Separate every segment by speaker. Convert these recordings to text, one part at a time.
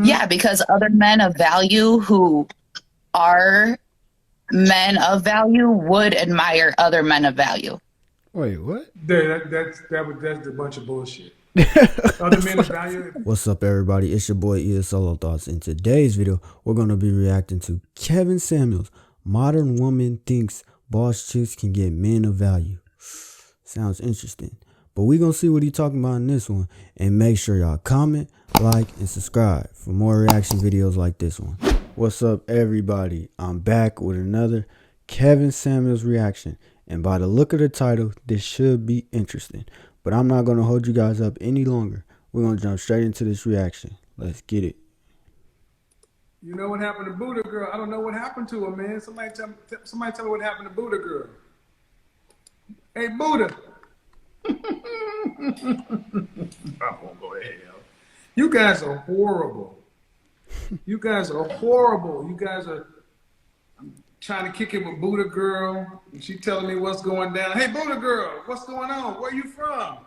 Speaker 1: Yeah, because other men of value who are men of value would admire other men of value.
Speaker 2: Wait, what?
Speaker 3: That's a bunch of bullshit. Other men of value.
Speaker 2: What's up, everybody? It's your boy Eeryt Solo Thoughts. In today's video, we're gonna be reacting to Kevin Samuels. Modern woman thinks boss chicks can get men of value. Sounds interesting, but we gonna see what he talking about in this one. And make sure y'all comment, like, and subscribe for more reaction videos like this one. What's up, everybody? I'm back with another Kevin Samuels reaction, and by the look of the title, this should be interesting. But I'm not gonna hold you guys up any longer. We're gonna jump straight into this reaction. Let's get it.
Speaker 3: You know what happened to Buddha Girl? I don't know what happened to her, man. Somebody tell me what happened to Buddha Girl. Hey, Buddha. I won't go to hell. You guys are horrible. You guys are horrible. You guys are trying to kick it with Buddha Girl. And she telling me what's going down. Hey, Buddha Girl, what's going on? Where you from?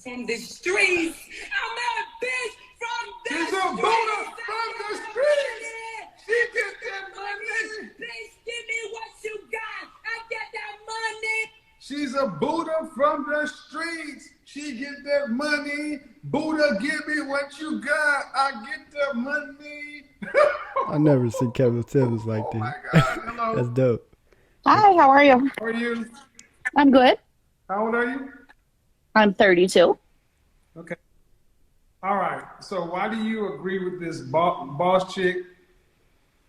Speaker 4: From the streets. I'm a bitch from the
Speaker 3: She's
Speaker 4: streets.
Speaker 3: a Buddha from the streets. She get that money.
Speaker 4: Bitch, give me what you got. I get that money.
Speaker 3: She's a Buddha from the streets. She get that money. Buddha, give me what you got. I get the money.
Speaker 2: I never seen Kevin Samuels like
Speaker 3: Oh
Speaker 2: this.
Speaker 3: my God. Hello.
Speaker 2: That's dope.
Speaker 1: Hi, how are you?
Speaker 3: How are you?
Speaker 1: I'm good.
Speaker 3: How old are you?
Speaker 1: I'm 32.
Speaker 3: Okay. All right. So why do you agree with this boss chick,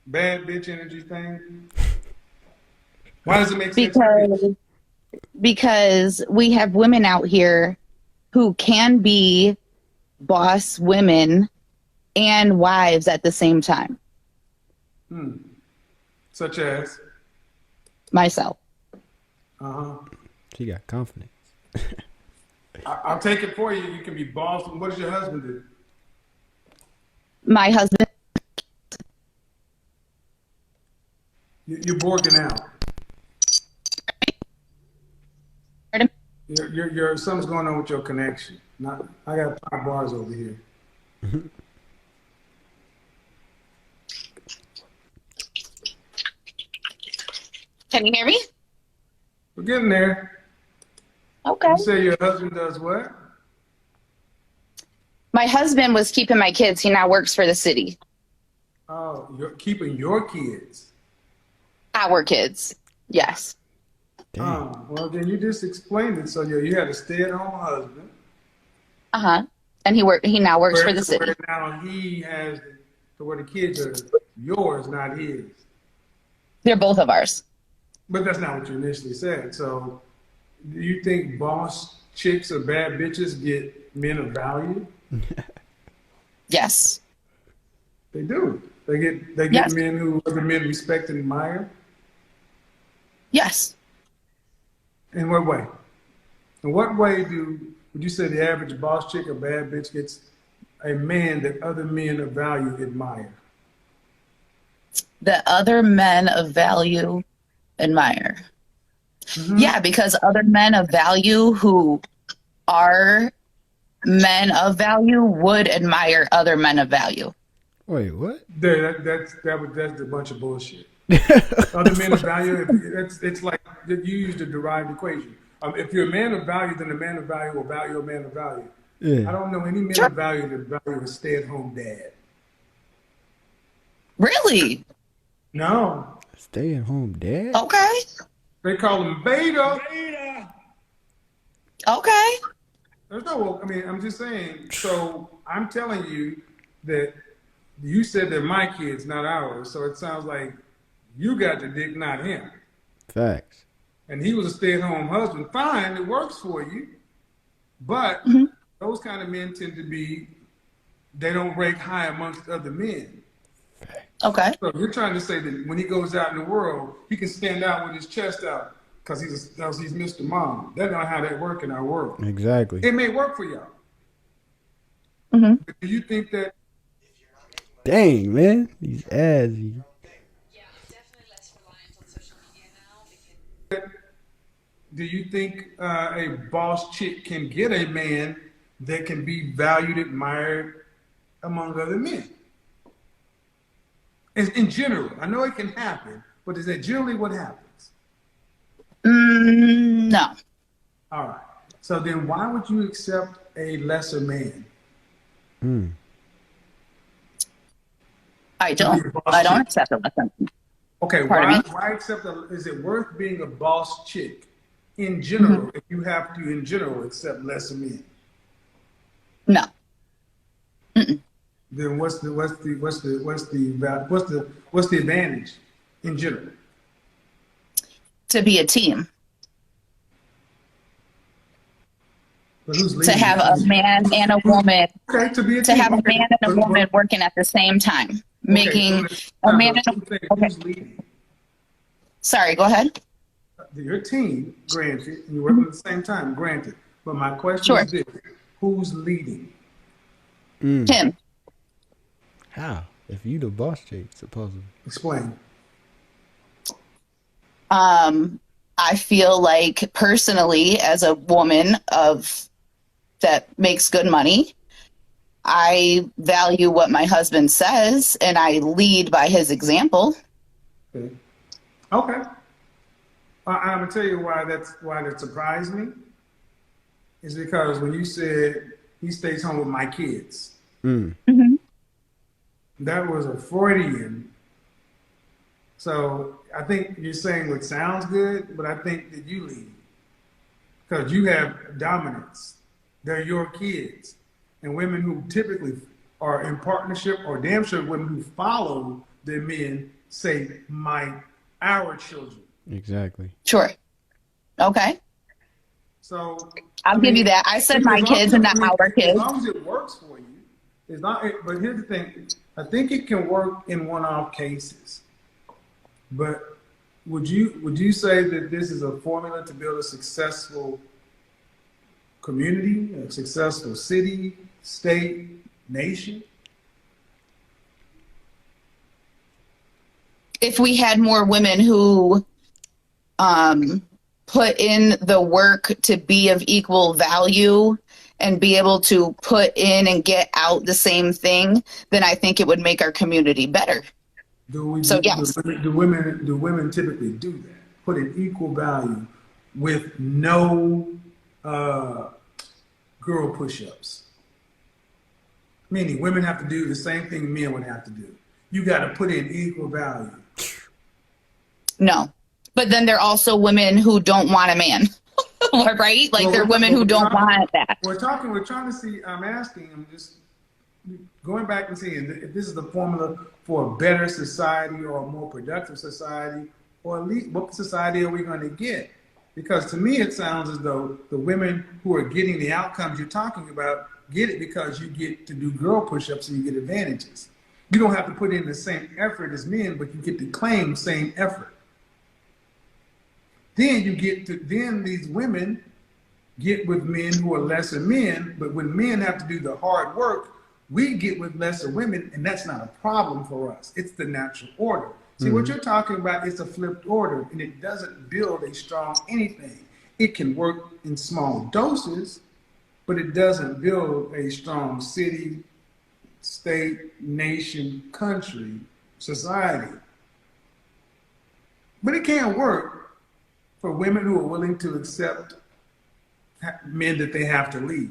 Speaker 3: bad bitch energy thing? Why does it make sense?
Speaker 1: Because we have women out here who can be boss women and wives at the same time.
Speaker 3: Such as?
Speaker 1: Myself.
Speaker 3: Uh-huh.
Speaker 2: She got confidence.
Speaker 3: I'll take it for you. You can be boss. What does your husband do?
Speaker 1: My husband.
Speaker 3: You're borging out. Something's going on with your connection. I got 5 bars over here.
Speaker 1: Can you hear me?
Speaker 3: We're getting there.
Speaker 1: Okay.
Speaker 3: You say your husband does what?
Speaker 1: My husband was keeping my kids. He now works for the city.
Speaker 3: Oh, you're keeping your kids.
Speaker 1: Our kids. Yes.
Speaker 3: Oh, well, then you just explained it. So you had a stay-at-home husband.
Speaker 1: Uh-huh. And he now works for the city.
Speaker 3: Where now he has to where the kids are yours, not his.
Speaker 1: They're both of ours.
Speaker 3: But that's not what you initially said. So do you think boss chicks or bad bitches get men of value?
Speaker 1: Yes.
Speaker 3: They do. They get
Speaker 1: Yes.
Speaker 3: men who other men respect and admire.
Speaker 1: Yes.
Speaker 3: In what way? In what way would you say the average boss chick or bad bitch gets a man that other men of value admire?
Speaker 1: The other men of value admire. Yeah, because other men of value who are men of value would admire other men of value.
Speaker 2: Wait, what?
Speaker 3: That's a bunch of bullshit. Other men of value, it's like you used a derived equation. If you're a man of value, then a man of value will value a man of value.
Speaker 2: Yeah.
Speaker 3: I don't know any men of value that value a stay-at-home dad.
Speaker 1: Really?
Speaker 3: No.
Speaker 2: Stay at home dad?
Speaker 1: Okay.
Speaker 3: They call him beta.
Speaker 1: Okay.
Speaker 3: There's no, I'm just saying. So I'm telling you that you said they're my kids, not ours. So it sounds like you got the dick, not him.
Speaker 2: Facts.
Speaker 3: And he was a stay-at-home husband. Fine, it works for you. But those kind of men tend to be, they don't rank high amongst other men.
Speaker 1: Okay.
Speaker 3: So you're trying to say that when he goes out in the world, he can stand out with his chest out because he's Mr. Mom. That's not how that works in our world.
Speaker 2: Exactly.
Speaker 3: It may work for y'all. But do you think that?
Speaker 2: Dang, man. These ads.
Speaker 4: Yeah, I'm definitely less reliant on social media now.
Speaker 3: Do you think a boss chick can get a man that can be valued, admired among other men? In general, I know it can happen, but is that generally what happens?
Speaker 1: No,
Speaker 3: All right. So then why would you accept a lesser man
Speaker 1: I
Speaker 3: to be
Speaker 1: don't.
Speaker 3: a
Speaker 1: I
Speaker 3: boss
Speaker 1: don't
Speaker 3: chick?
Speaker 1: accept a lesson.
Speaker 3: Okay,
Speaker 1: Pardon me.
Speaker 3: why accept a, is it worth being a boss chick in
Speaker 1: Hmm.
Speaker 3: general if you have to in general accept lesser men?
Speaker 1: No. Mm-mm.
Speaker 3: Then what's the advantage in general?
Speaker 1: To be a team,
Speaker 3: But who's
Speaker 1: to
Speaker 3: leading the
Speaker 1: have a
Speaker 3: team?
Speaker 1: man and a
Speaker 3: Who's
Speaker 1: woman,
Speaker 3: okay to be a
Speaker 1: to
Speaker 3: team?
Speaker 1: have a
Speaker 3: Okay,
Speaker 1: man and a woman
Speaker 3: but
Speaker 1: working at the same time,
Speaker 3: okay, so
Speaker 1: making
Speaker 3: it's
Speaker 1: a
Speaker 3: time.
Speaker 1: man
Speaker 3: But
Speaker 1: and
Speaker 3: I'm saying
Speaker 1: a. Okay,
Speaker 3: who's leading?
Speaker 1: sorry. Go ahead.
Speaker 3: Your team, granted, and you're working
Speaker 1: Mhm.
Speaker 3: at the same time, granted. But my question
Speaker 1: Sure.
Speaker 3: is this: who's leading?
Speaker 1: Him.
Speaker 2: How? If you the boss chick, supposedly.
Speaker 3: Explain.
Speaker 1: Um, I feel like personally, as a woman of that makes good money, I value what my husband says and I lead by his example.
Speaker 3: Okay. Okay. I'm gonna tell you why that surprised me is because when you said he stays home with my kids,
Speaker 1: Hmm.
Speaker 3: that was a Freudian. So I think you're saying what sounds good, but I think that you lead because you have dominance. They're your kids, and women who typically are in partnership, or damn sure women who follow their men say our children.
Speaker 2: Exactly.
Speaker 1: Sure. Okay.
Speaker 3: So,
Speaker 1: I'll
Speaker 3: I
Speaker 1: give you
Speaker 3: mean,
Speaker 1: that. I said
Speaker 3: as
Speaker 1: my
Speaker 3: long
Speaker 1: kids
Speaker 3: as
Speaker 1: and
Speaker 3: I
Speaker 1: not
Speaker 3: mean,
Speaker 1: our
Speaker 3: as
Speaker 1: kids.
Speaker 3: long as it works for you, it's not. But here's the thing: I think it can work in one-off cases. But would you say that this is a formula to build a successful community, a successful city, state, nation?
Speaker 1: If we had more women who um, put in the work to be of equal value and be able to put in and get out the same thing, then I think it would make our community better.
Speaker 3: Do we
Speaker 1: So,
Speaker 3: do,
Speaker 1: yes.
Speaker 3: do women typically do that? Put in equal value with no uh, girl push-ups. Meaning women have to do the same thing men would have to do. You got to put in equal value.
Speaker 1: No. But then there are also women who don't want a man, right? Like
Speaker 3: Well,
Speaker 1: there are women who
Speaker 3: we're
Speaker 1: don't
Speaker 3: talking,
Speaker 1: want that.
Speaker 3: we're trying to see, I'm asking, I'm just going back and seeing if this is the formula for a better society or a more productive society, or at least what society are we going to get? Because to me, it sounds as though the women who are getting the outcomes you're talking about get it because you get to do girl push ups and you get advantages. You don't have to put in the same effort as men, but you get to claim same effort. Then these women get with men who are lesser men, but when men have to do the hard work, we get with lesser women, and that's not a problem for us. It's the natural order. See, what you're talking about is a flipped order, and it doesn't build a strong anything. It can work in small doses, but it doesn't build a strong city, state, nation, country, society. But it can work for women who are willing to accept men that they have to lead.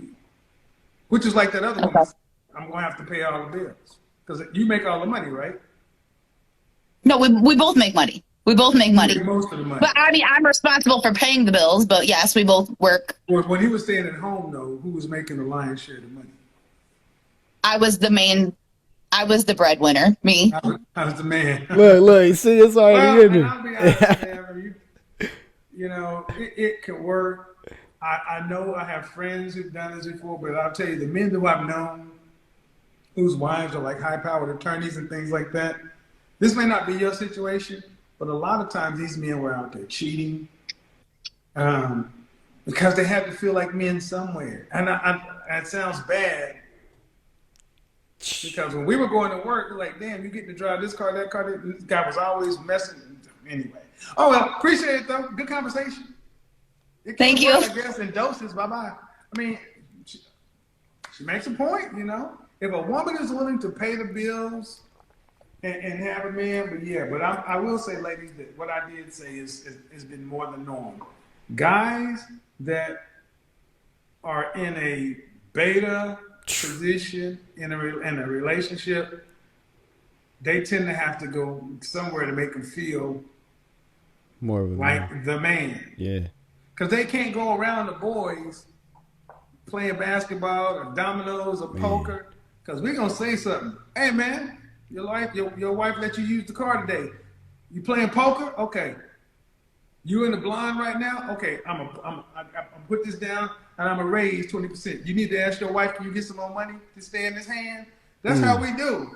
Speaker 3: Which is like that other woman.
Speaker 1: Okay.
Speaker 3: I'm gonna have to pay all the bills because you make all the money, right?
Speaker 1: No, we both make money. We both make
Speaker 3: You make
Speaker 1: money.
Speaker 3: most of the money.
Speaker 1: But I mean, I'm responsible for paying the bills, but yes, we both work.
Speaker 3: When he was staying at home, though, who was making the lion's share of the money?
Speaker 1: I was the main, I was the breadwinner, me.
Speaker 3: I was the man.
Speaker 2: Look, see, it's already
Speaker 3: Well,
Speaker 2: in
Speaker 3: and
Speaker 2: there.
Speaker 3: I'll be honest, man. You know, it can work. I know I have friends who've done this before, but I'll tell you, the men who I've known whose wives are like high-powered attorneys and things like that. This may not be your situation, but a lot of times these men were out there cheating um, because they had to feel like men somewhere. And it sounds bad because when we were going to work, we're like, damn, you getting to drive this car, that car. This guy was always messing. Anyway. Oh, well, appreciate it, though. Good conversation. It
Speaker 1: Thank
Speaker 3: can
Speaker 1: you.
Speaker 3: work, I guess, in doses. Bye-bye. I mean, she makes a point, you know. If a woman is willing to pay the bills and have a man. But yeah, but I will say, ladies, that what I did say is been more the norm. Guys that are in a beta position in a relationship, they tend to have to go somewhere to make them feel
Speaker 2: More of a man.
Speaker 3: like the man,
Speaker 2: Yeah.
Speaker 3: because they can't go around the boys playing basketball or dominoes or
Speaker 2: Man.
Speaker 3: poker. Because we're gonna say something. Hey man, your wife let you use the car today. You playing poker? Okay. You in the blind right now? Okay, I'm put this down and I'm gonna raise 20%. You need to ask your wife, can you get some more money to stay in this hand? That's how we do.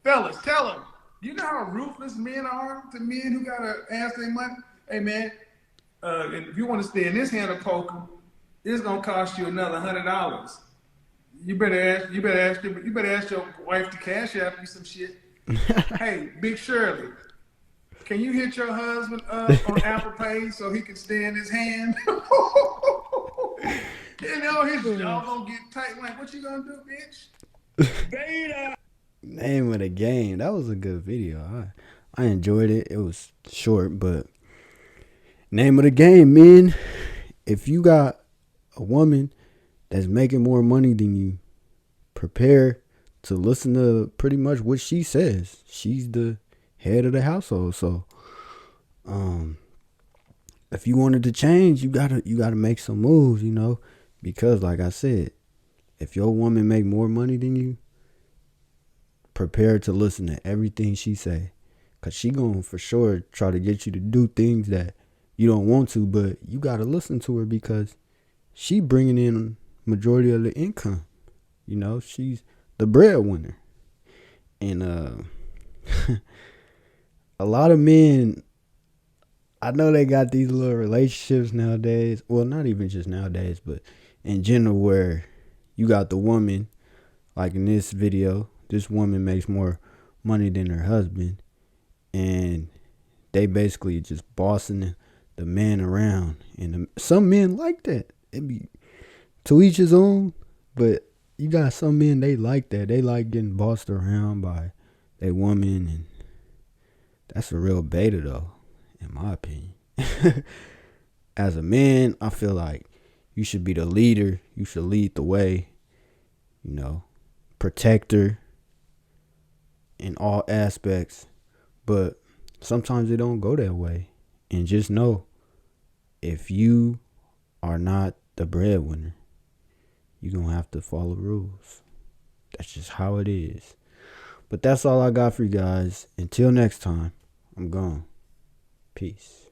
Speaker 3: Fellas, tell them. You know how ruthless men are to men who gotta ask their money? Hey man, if you want to stay in this hand of poker, it's gonna cost you another $100. You better ask your wife to cash out you some shit. Hey, Big Shirley, can you hit your husband up on Apple Pay so he can stay in his hand? You know his jaw gonna get tight. Like, what you gonna do, bitch? Beta.
Speaker 2: Name of the game. That was a good video. I enjoyed it. It was short, but name of the game, man. If you got a woman that's making more money than you, prepare to listen to pretty much what she says. She's the head of the household. So if you wanted to change, you gotta make some moves, because like I said, if your woman make more money than you, prepare to listen to everything she say, cause she gonna for sure try to get you to do things that you don't want to, but you gotta listen to her because she bringing in majority of the income. She's the breadwinner, and a lot of men, I know they got these little relationships nowadays. Well, not even just nowadays, but in general, where you got the woman, like in this video, this woman makes more money than her husband, and they basically just bossing the man around. And some men like that. It be to each his own, but you got some men, they like that. They like getting bossed around by a woman, and that's a real beta, though, in my opinion. As a man, I feel like you should be the leader. You should lead the way, protect her in all aspects. But sometimes it don't go that way. And just know, if you are not the breadwinner, you're going to have to follow rules. That's just how it is. But that's all I got for you guys. Until next time, I'm gone. Peace.